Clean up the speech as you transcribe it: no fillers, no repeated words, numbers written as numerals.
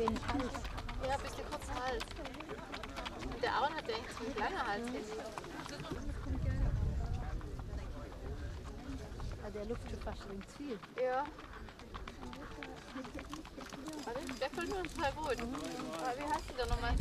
wenig Hals. Ja, ein bisschen kurzer Hals. Und der Aaron hat ja eigentlich so einen langen Hals. Ja, der luft schon fast ins Ziel. Ja. Warte, der fällt mir total gut. Aber wie heißt du denn nochmal?